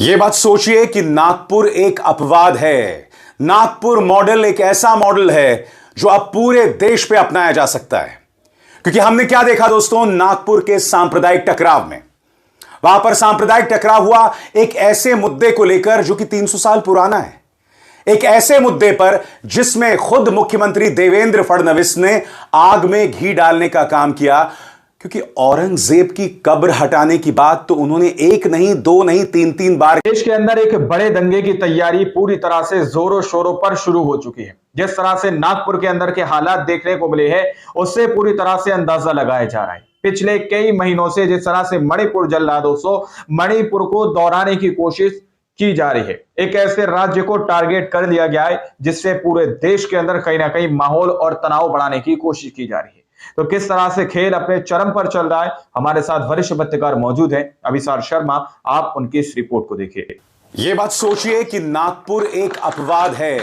ये बात सोचिए कि नागपुर एक अपवाद है। नागपुर मॉडल एक ऐसा मॉडल है जो अब पूरे देश पे अपनाया जा सकता है। क्योंकि हमने क्या देखा दोस्तों, नागपुर के सांप्रदायिक टकराव में, वहां पर सांप्रदायिक टकराव हुआ एक ऐसे मुद्दे को लेकर जो कि 300 साल पुराना है। एक ऐसे मुद्दे पर जिसमें खुद मुख्यमंत्री देवेंद्र फडणवीस ने आग में घी डालने का काम किया। क्योंकि औरंगजेब की कब्र हटाने की बात तो उन्होंने एक नहीं, दो नहीं, तीन बार। देश के अंदर एक बड़े दंगे की तैयारी पूरी तरह से जोरों शोरों पर शुरू हो चुकी है। जिस तरह से नागपुर के अंदर के हालात देखने को मिले हैं, उससे पूरी तरह से अंदाजा लगाया जा रहा है। पिछले कई महीनों से जिस तरह से मणिपुर जल रहा दोस्तों, मणिपुर को दोहराने की कोशिश की जा रही है। एक ऐसे राज्य को टारगेट कर लिया गया है जिससे पूरे देश के अंदर कहीं ना कहीं माहौल और तनाव बढ़ाने की कोशिश की जा रही है। तो किस तरह से खेल अपने चरम पर चल रहा है, हमारे साथ वरिष्ठ पत्रकार मौजूद हैं अभिसार शर्मा। आप उनकी इस रिपोर्ट को देखिए। यह बात सोचिए कि नागपुर एक अपवाद है।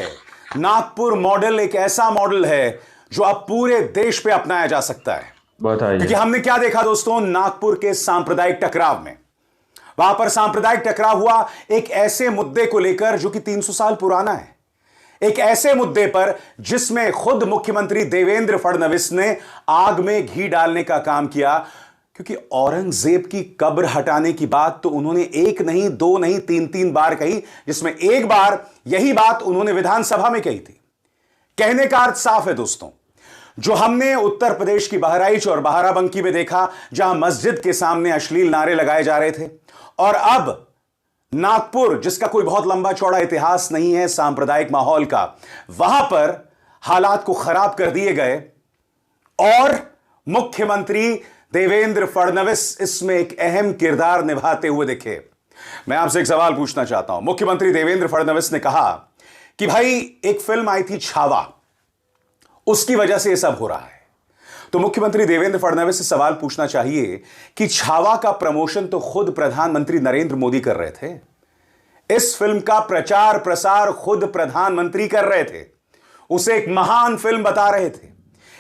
नागपुर मॉडल एक ऐसा मॉडल है जो अब पूरे देश पे अपनाया जा सकता है। बताइए। क्योंकि हमने क्या देखा दोस्तों, नागपुर के सांप्रदायिक टकराव में, वहां पर सांप्रदायिक टकराव हुआ एक ऐसे मुद्दे को लेकर जो कि 300 साल पुराना है। एक ऐसे मुद्दे पर जिसमें खुद मुख्यमंत्री देवेंद्र फडणवीस ने आग में घी डालने का काम किया। क्योंकि औरंगजेब की कब्र हटाने की बात तो उन्होंने एक नहीं, दो नहीं, तीन बार कही, जिसमें एक बार यही बात उन्होंने विधानसभा में कही थी। कहने का अर्थ साफ है दोस्तों, जो हमने उत्तर प्रदेश की बहराइच और बाराबंकी में देखा, जहां मस्जिद के सामने अश्लील नारे लगाए जा रहे थे, और अब नागपुर जिसका कोई बहुत लंबा चौड़ा इतिहास नहीं है सांप्रदायिक माहौल का, वहां पर हालात को खराब कर दिए गए और मुख्यमंत्री देवेंद्र फडणवीस इसमें एक अहम किरदार निभाते हुए दिखे। मैं आपसे एक सवाल पूछना चाहता हूं। मुख्यमंत्री देवेंद्र फडणवीस ने कहा कि भाई एक फिल्म आई थी छावा, उसकी वजह से यह सब हो रहा है। तो मुख्यमंत्री देवेंद्र फडणवीस से सवाल पूछना चाहिए कि छावा का प्रमोशन तो खुद प्रधानमंत्री नरेंद्र मोदी कर रहे थे। इस फिल्म का प्रचार प्रसार खुद प्रधानमंत्री कर रहे थे। उसे एक महान फिल्म बता रहे थे,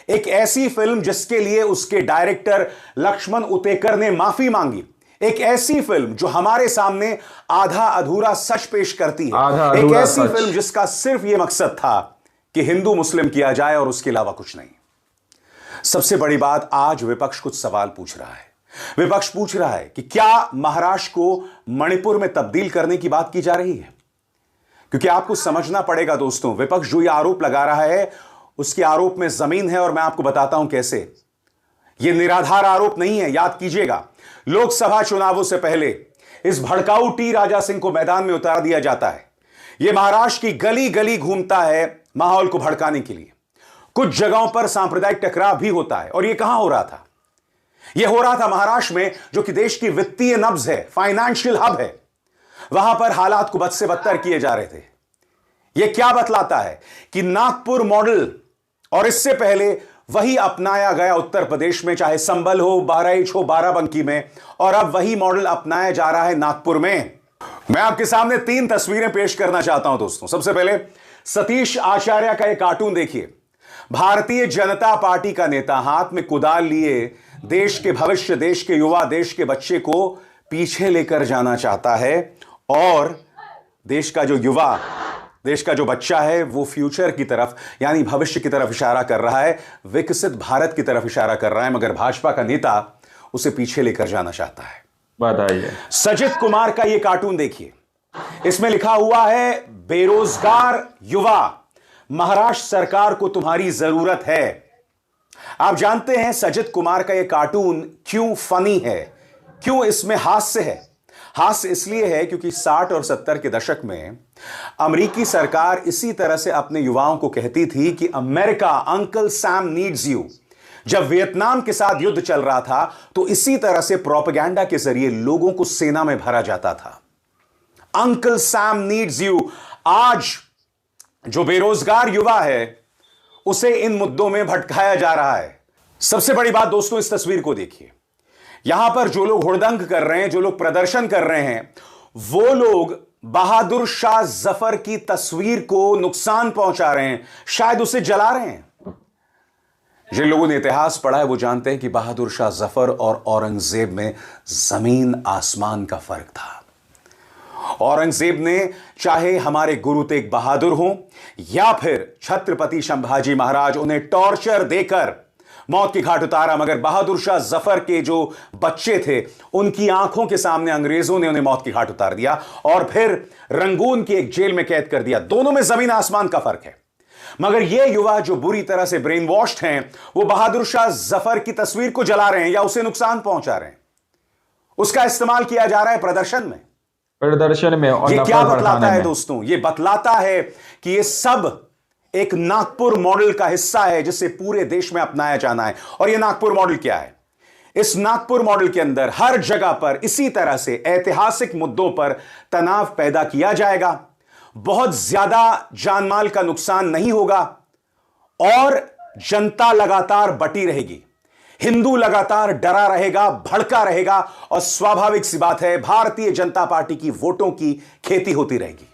एक ऐसी फिल्म जिसके लिए उसके डायरेक्टर लक्ष्मण उतेकर ने माफी मांगी, एक ऐसी फिल्म जो हमारे सामने आधा अधूरा सच पेश करती है, एक ऐसी फिल्म जिसका सिर्फ यह मकसद था कि हिंदू मुस्लिम किया जाए और उसके अलावा कुछ नहीं। सबसे बड़ी बात, आज विपक्ष कुछ सवाल पूछ रहा है। विपक्ष पूछ रहा है कि क्या महाराष्ट्र को मणिपुर में तब्दील करने की बात की जा रही है। क्योंकि आपको समझना पड़ेगा दोस्तों, विपक्ष जो ये आरोप लगा रहा है उसके आरोप में जमीन है, और मैं आपको बताता हूं कैसे। यह निराधार आरोप नहीं है। याद कीजिएगा, लोकसभा चुनावों से पहले इस भड़काऊ टी राजा सिंह को मैदान में उतार दिया जाता है। यह महाराष्ट्र की गली गली घूमता है माहौल को भड़काने के लिए। कुछ जगहों पर सांप्रदायिक टकराव भी होता है। और यह कहां हो रहा था? यह हो रहा था महाराष्ट्र में, जो कि देश की वित्तीय नब्ज है, फाइनेंशियल हब है। वहां पर हालात को बद से बदतर किए जा रहे थे। यह क्या बतलाता है कि नागपुर मॉडल, और इससे पहले वही अपनाया गया उत्तर प्रदेश में, चाहे संभल हो, बहराइच हो, बाराबंकी में, और अब वही मॉडल अपनाया जा रहा है नागपुर में। मैं आपके सामने 3 तस्वीरें पेश करना चाहता हूं दोस्तों। सबसे पहले सतीश आचार्य का एक कार्टून देखिए। भारतीय जनता पार्टी का नेता हाथ में कुदाल लिए देश के भविष्य, देश के युवा, देश के बच्चे को पीछे लेकर जाना चाहता है, और देश का जो युवा, देश का जो बच्चा है, वो फ्यूचर की तरफ, यानी भविष्य की तरफ इशारा कर रहा है, विकसित भारत की तरफ इशारा कर रहा है, मगर भाजपा का नेता उसे पीछे लेकर जाना चाहता है। बताइए। सजित कुमार का यह कार्टून देखिए। इसमें लिखा हुआ है, बेरोजगार युवा, महाराष्ट्र सरकार को तुम्हारी जरूरत है। आप जानते हैं सजित कुमार का यह कार्टून क्यों फनी है, क्यों इसमें हास्य है? हास्य इसलिए है क्योंकि 60 और 70 के दशक में अमेरिकी सरकार इसी तरह से अपने युवाओं को कहती थी कि America, uncle Sam needs you. जब वियतनाम के साथ युद्ध चल रहा था तो इसी तरह से प्रोपेगेंडा के जरिए लोगों को सेना में भरा जाता था। Uncle Sam needs you. आज जो बेरोजगार युवा है उसे इन मुद्दों में भटकाया जा रहा है। सबसे बड़ी बात दोस्तों, इस तस्वीर को देखिए। यहां पर जो लोग हुड़दंग कर रहे हैं, जो लोग प्रदर्शन कर रहे हैं, वो लोग बहादुर शाह जफर की तस्वीर को नुकसान पहुंचा रहे हैं, शायद उसे जला रहे हैं। जिन लोगों ने इतिहास पढ़ा है वो जानते हैं कि बहादुर शाह जफर और औरंगजेब में जमीन आसमान का फर्क था। औरंगजेब ने चाहे हमारे गुरु तेग बहादुर हों या फिर छत्रपति संभाजी महाराज, उन्हें टॉर्चर देकर मौत की घाट उतारा, मगर बहादुर शाह जफर के जो बच्चे थे उनकी आंखों के सामने अंग्रेजों ने उन्हें मौत की घाट उतार दिया और फिर रंगून की एक जेल में कैद कर दिया। दोनों में जमीन आसमान का फर्क है। मगर ये युवा जो बुरी तरह से ब्रेन वॉश्ड हैं, वो बहादुर शाह जफर की तस्वीर को जला रहे हैं या उसे नुकसान पहुंचा रहे हैं। उसका इस्तेमाल किया जा रहा है प्रदर्शन में और ये क्या बतलाता है दोस्तों? ये बतलाता है कि ये सब एक नागपुर मॉडल का हिस्सा है जिसे पूरे देश में अपनाया जाना है। और ये नागपुर मॉडल क्या है? इस नागपुर मॉडल के अंदर हर जगह पर इसी तरह से ऐतिहासिक मुद्दों पर तनाव पैदा किया जाएगा, बहुत ज्यादा जानमाल का नुकसान नहीं होगा और जनता लगातार बटी रहेगी, हिंदू लगातार डरा रहेगा, भड़का रहेगा और स्वाभाविक सी बात है भारतीय जनता पार्टी की वोटों की खेती होती रहेगी।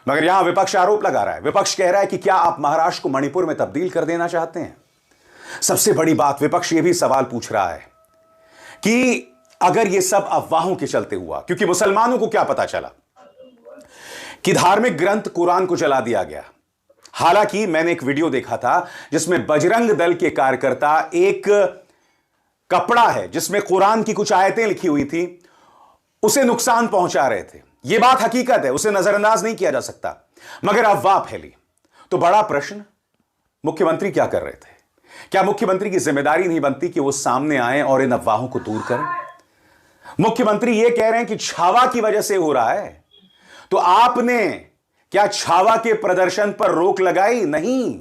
मगर यहां विपक्ष आरोप लगा रहा है, विपक्ष कह रहा है कि क्या आप महाराष्ट्र को मणिपुर में तब्दील कर देना चाहते हैं? सबसे बड़ी बात, विपक्ष यह भी सवाल पूछ रहा है कि अगर यह सब अफवाहों के चलते हुआ, क्योंकि मुसलमानों को क्या पता चला कि धार्मिक ग्रंथ कुरान को जला दिया गया। हालांकि मैंने एक वीडियो देखा था जिसमें बजरंग दल के कार्यकर्ता एक कपड़ा है जिसमें कुरान की कुछ आयतें लिखी हुई थी, उसे नुकसान पहुंचा रहे थे। यह बात हकीकत है, उसे नजरअंदाज नहीं किया जा सकता, मगर अफवाह फैली। तो बड़ा प्रश्न, मुख्यमंत्री क्या कर रहे थे? क्या मुख्यमंत्री की जिम्मेदारी नहीं बनती कि वो सामने आए और इन अफवाहों को दूर करें? मुख्यमंत्री ये कह रहे हैं कि छावा की वजह से हो रहा है, तो आपने क्या छावा के प्रदर्शन पर रोक लगाई? नहीं,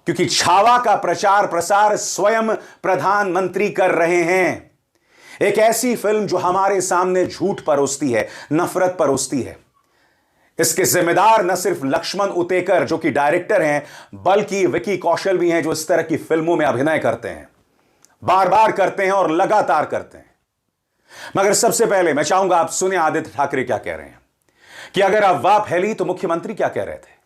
क्योंकि छावा का प्रचार प्रसार स्वयं प्रधानमंत्री कर रहे हैं। एक ऐसी फिल्म जो हमारे सामने झूठ परोसती है, नफरत परोसती है। इसके जिम्मेदार न सिर्फ लक्ष्मण उतेकर जो कि डायरेक्टर हैं, बल्कि विकी कौशल भी हैं जो इस तरह की फिल्मों में अभिनय करते हैं, बार बार करते हैं और लगातार करते हैं। मगर सबसे पहले मैं चाहूंगा आप सुने आदित्य ठाकरे क्या कह रहे हैं कि अगर अफवाह फैली तो मुख्यमंत्री क्या कह रहे थे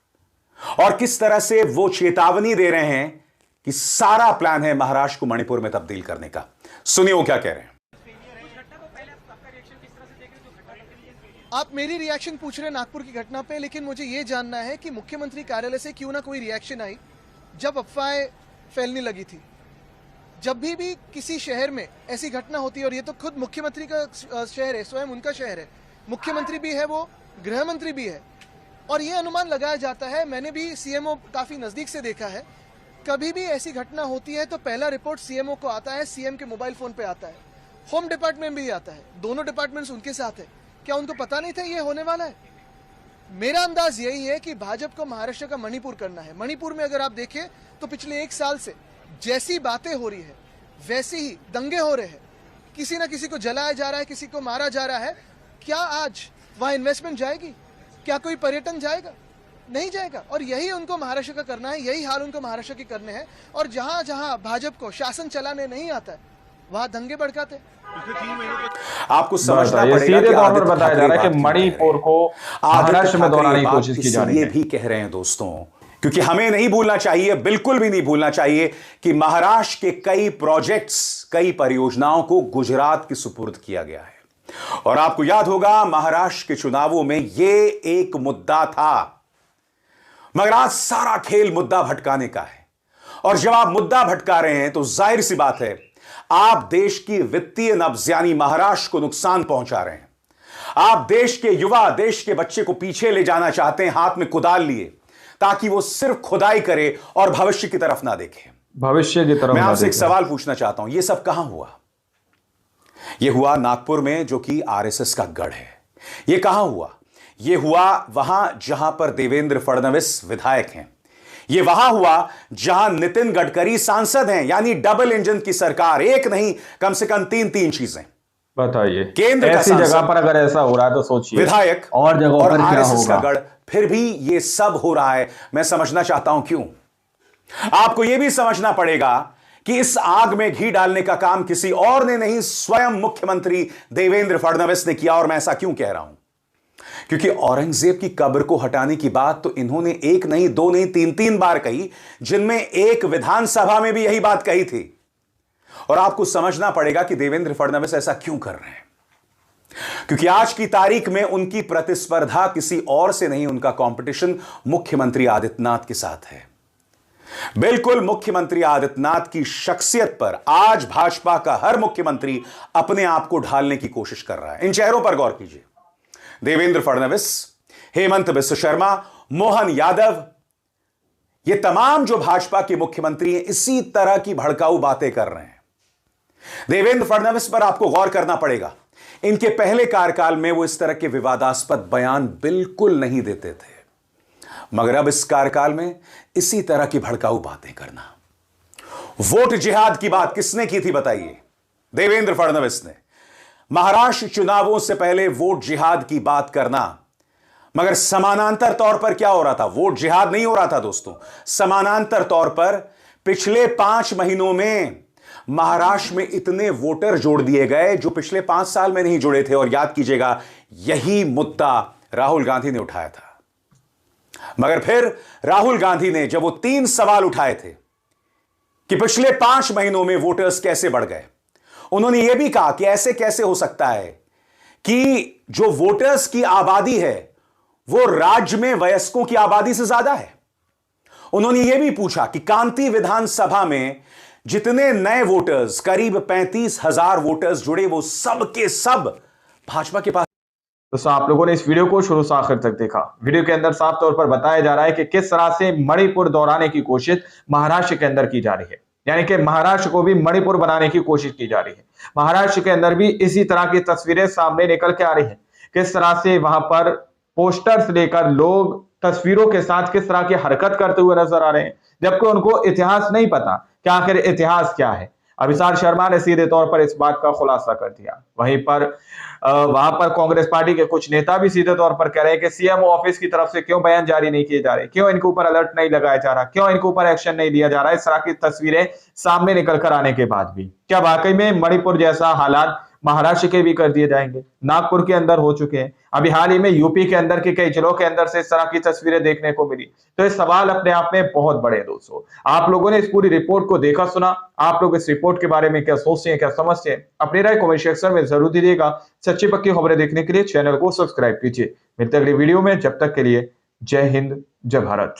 और किस तरह से वो चेतावनी दे रहे हैं कि सारा प्लान है महाराष्ट्र को मणिपुर में तब्दील करने का। सुनिए वो क्या कह रहे हैं। आप मेरी रिएक्शन पूछ रहे हैं नागपुर की घटना पे, लेकिन मुझे ये जानना है कि मुख्यमंत्री कार्यालय से क्यों ना कोई रिएक्शन आई जब अफवाहें फैलने लगी थी। जब भी किसी शहर में ऐसी घटना होती है, और ये तो खुद मुख्यमंत्री का शहर है, स्वयं उनका शहर है, मुख्यमंत्री भी है, वो गृह मंत्री भी है, और ये अनुमान लगाया जाता है, मैंने भी सीएमओ काफी नजदीक से देखा है, कभी भी ऐसी घटना होती है तो पहला रिपोर्ट सीएमओ को आता है, सीएम के मोबाइल फोन पे आता है, होम डिपार्टमेंट भी आता है, दोनों डिपार्टमेंट्स उनके साथ है। क्या उनको पता नहीं था ये होने वाला है? मेरा अंदाज यही है कि भाजपा को महाराष्ट्र का मणिपुर करना है। मणिपुर में अगर आप देखें तो पिछले 1 साल से जैसी बातें हो रही है वैसे ही दंगे हो रहे हैं, किसी ना किसी को जलाया जा रहा है, किसी को मारा जा रहा है। क्या आज वहां इन्वेस्टमेंट जाएगी? क्या कोई पर्यटन जाएगा? नहीं जाएगा। और यही उनको महाराष्ट्र का करना है, यही हाल उनको महाराष्ट्र के करने हैं। और जहां जहां भाजपा को शासन चलाने नहीं आता है वहां दंगे भड़काते। आपको समझना पड़ेगा कि तौर पर बताया जा रहा है कि मणिपुर को महाराष्ट्र में दोहराने की कोशिश की जा रही है। ये भी कह रहे हैं दोस्तों, क्योंकि हमें नहीं भूलना चाहिए, बिल्कुल भी नहीं भूलना चाहिए कि महाराष्ट्र के कई प्रोजेक्ट्स, कई परियोजनाओं को गुजरात की सुपुर्द किया गया है। और आपको याद होगा महाराष्ट्र के चुनावों में यह एक मुद्दा था, मगर आज सारा खेल मुद्दा भटकाने का है। और जब आप मुद्दा भटका रहे हैं तो जाहिर सी बात है आप देश की वित्तीय नब्ज यानी महाराष्ट्र को नुकसान पहुंचा रहे हैं। आप देश के युवा, देश के बच्चे को पीछे ले जाना चाहते हैं हाथ में कुदाल लिए, ताकि वो सिर्फ खुदाई करे और भविष्य की तरफ ना देखे। भविष्य की तरफ मैं आपसे एक सवाल पूछना चाहता हूं, यह सब कहां हुआ? यह हुआ नागपुर में, जो कि आरएसएस का गढ़ है। यह कहां हुआ? यह हुआ वहां जहां पर देवेंद्र फडणवीस विधायक हैं। यह वहां हुआ जहां नितिन गडकरी सांसद हैं, यानी डबल इंजन की सरकार, एक नहीं कम से कम 3 चीजें। बताइए, केंद्र ऐसी जगह पर अगर ऐसा हो रहा है तो सोचिए विधायक और जगहों पर क्या आरएसएस का होगा। गढ़, फिर भी यह सब हो रहा है। मैं समझना चाहता हूं क्यों। आपको यह भी समझना पड़ेगा कि इस आग में घी डालने का काम किसी और ने नहीं, स्वयं मुख्यमंत्री देवेंद्र फडणवीस ने किया। और मैं ऐसा क्यों कह रहा हूं? क्योंकि औरंगजेब की कब्र को हटाने की बात तो इन्होंने 1 नहीं 2 नहीं 3 बार कही, जिनमें एक विधानसभा में भी यही बात कही थी। और आपको समझना पड़ेगा कि देवेंद्र फडणवीस ऐसा क्यों कर रहे हैं। क्योंकि आज की तारीख में उनकी प्रतिस्पर्धा किसी और से नहीं, उनका कंपटीशन मुख्यमंत्री आदित्यनाथ के साथ है। बिल्कुल मुख्यमंत्री आदित्यनाथ की शख्सियत पर आज भाजपा का हर मुख्यमंत्री अपने आप को ढालने की कोशिश कर रहा है। इन चेहरों पर गौर कीजिए। देवेंद्र फडणवीस, हेमंत बिस्वा शर्मा, मोहन यादव, ये तमाम जो भाजपा के मुख्यमंत्री हैं, इसी तरह की भड़काऊ बातें कर रहे हैं। देवेंद्र फडणवीस पर आपको गौर करना पड़ेगा। इनके पहले कार्यकाल में वो इस तरह के विवादास्पद बयान बिल्कुल नहीं देते थे, मगर अब इस कार्यकाल में इसी तरह की भड़काऊ बातें करना। वोट जिहाद की बात किसने की थी बताइए? देवेंद्र फडणवीस ने। महाराष्ट्र चुनावों से पहले वोट जिहाद की बात करना, मगर समानांतर तौर पर क्या हो रहा था? वोट जिहाद नहीं हो रहा था दोस्तों। समानांतर तौर पर पिछले 5 महीनों में महाराष्ट्र में इतने वोटर जोड़ दिए गए जो पिछले 5 साल में नहीं जुड़े थे। और याद कीजिएगा, यही मुद्दा राहुल गांधी ने उठाया था। मगर फिर राहुल गांधी ने जब वो 3 सवाल उठाए थे कि पिछले 5 महीनों में वोटर्स कैसे बढ़ गए, उन्होंने यह भी कहा कि ऐसे कैसे हो सकता है कि जो वोटर्स की आबादी है वो राज्य में वयस्कों की आबादी से ज्यादा है। उन्होंने यह भी पूछा कि कांती विधानसभा में जितने नए वोटर्स, करीब 35,000 वोटर्स जुड़े, वो सब के सब भाजपा के पास। तो आप लोगों ने इस वीडियो को शुरू से आखिर तक देखा। वीडियो के अंदर साफ तौर पर बताया जा रहा है कि किस तरह से मणिपुर दोहराने की कोशिश महाराष्ट्र के अंदर की जा रही है, यानी कि महाराष्ट्र को भी मणिपुर बनाने की कोशिश की जा रही है। महाराष्ट्र के अंदर भी इसी तरह की तस्वीरें सामने निकल के आ रही है। किस तरह से वहां पर पोस्टर्स लेकर लोग तस्वीरों के साथ किस तरह की हरकत करते हुए नजर आ रहे हैं, जबकि उनको इतिहास नहीं पता कि आखिर इतिहास क्या है। अभिषेक शर्मा ने सीधे तौर पर इस बात का खुलासा कर दिया। वहीं पर वहां पर कांग्रेस पार्टी के कुछ नेता भी सीधे तौर पर कह रहे हैं कि सीएम ऑफिस की तरफ से क्यों बयान जारी नहीं किए जा रहे, क्यों इनके ऊपर अलर्ट नहीं लगाया जा रहा, क्यों इनके ऊपर एक्शन नहीं लिया जा रहा। इस तरह की तस्वीरें सामने निकल कर आने के बाद भी क्या वाकई में मणिपुर जैसा हालात महाराष्ट्र के भी कर दिए जाएंगे? नागपुर के अंदर हो चुके हैं, अभी हाल ही में यूपी के अंदर के कई जिलों के अंदर से इस तरह की तस्वीरें देखने को मिली। तो ये सवाल अपने आप में बहुत बड़े हैं दोस्तों। आप लोगों ने इस पूरी रिपोर्ट को देखा, सुना, आप लोग इस रिपोर्ट के बारे में क्या सोचते हैं, क्या समझते हैं? अपनी राय कमेंट सेक्शन में जरूर दीजिएगा। सच्ची पक्की खबरें देखने के लिए चैनल को सब्सक्राइब कीजिए। मिलते अगली वीडियो में, जब तक के लिए जय हिंद, जय भारत।